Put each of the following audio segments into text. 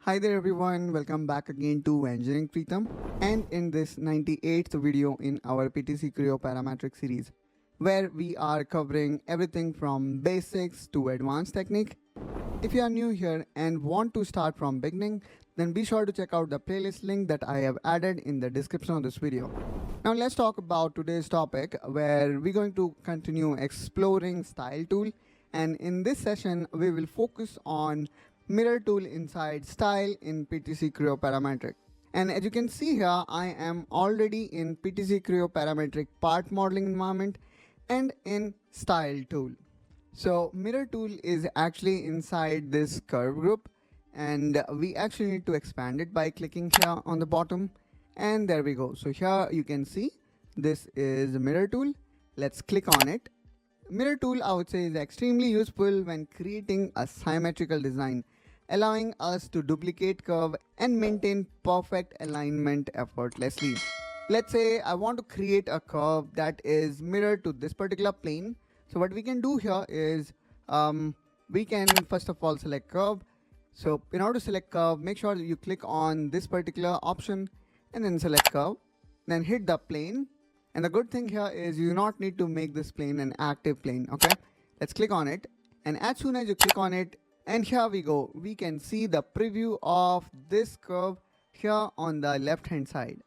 Hi there everyone, welcome back again to Engineering Pritam, and in this 98th video in our PTC Creo parametric series where we are covering everything from basics to advanced technique. If you are new here and want to start from beginning, then be sure to check out the playlist link that I have added in the description of this video. Now let's talk about today's topic where we're going to continue exploring style tool, and in this session we will focus on mirror tool inside style in PTC Creo parametric. And as you can see here, I am already in PTC Creo parametric part modeling environment and in style tool. So mirror tool is actually inside this curve group, and we actually need to expand it by clicking here on the bottom, and there we go. So here you can see this is mirror tool. Let's click on it. Mirror tool, I would say, is extremely useful when creating a symmetrical design, allowing us to duplicate curve and maintain perfect alignment effortlessly. Let's say I want to create a curve that is mirrored to this particular plane. So what we can do here is we can first of all select curve. So in order to select curve, make sure that you click on this particular option and then select curve, then hit the plane. And the good thing here is you do not need to make this plane an active plane. Okay, let's click on it, and as soon as you click on it, and here we go, we can see the preview of this curve here on the left hand side.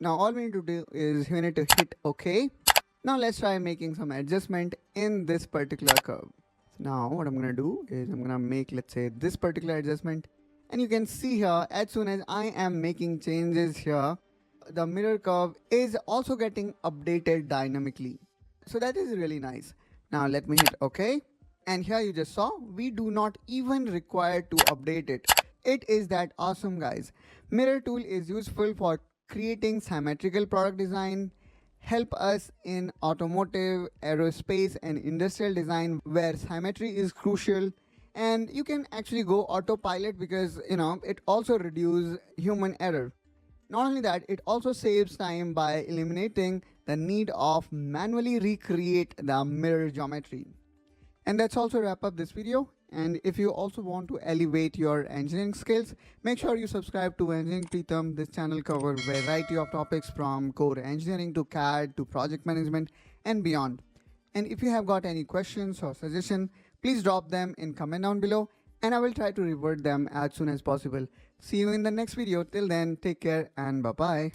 Now all we need to do is we need to hit OK. Now let's try making some adjustment in this particular curve. So now what I'm going to do is I'm going to make, let's say, this particular adjustment, and you can see here as soon as I am making changes here, the mirror curve is also getting updated dynamically. So that is really nice. Now let me hit OK. And here you just saw we do not even require to update it. It is that awesome, guys. Mirror tool is useful for creating symmetrical product design, help us in automotive, aerospace and industrial design where symmetry is crucial. And you can actually go autopilot because it also reduces human error. Not only that, it also saves time by eliminating the need of manually recreate the mirror geometry. And that's also wrap up this video. And if you also want to elevate your engineering skills, make sure you subscribe to Engineering Pritam. This channel covers a variety of topics from core engineering to CAD to project management and beyond. And if you have got any questions or suggestions, please drop them in comment down below, and I will try to revert them as soon as possible. See you in the next video. Till then, take care and bye-bye.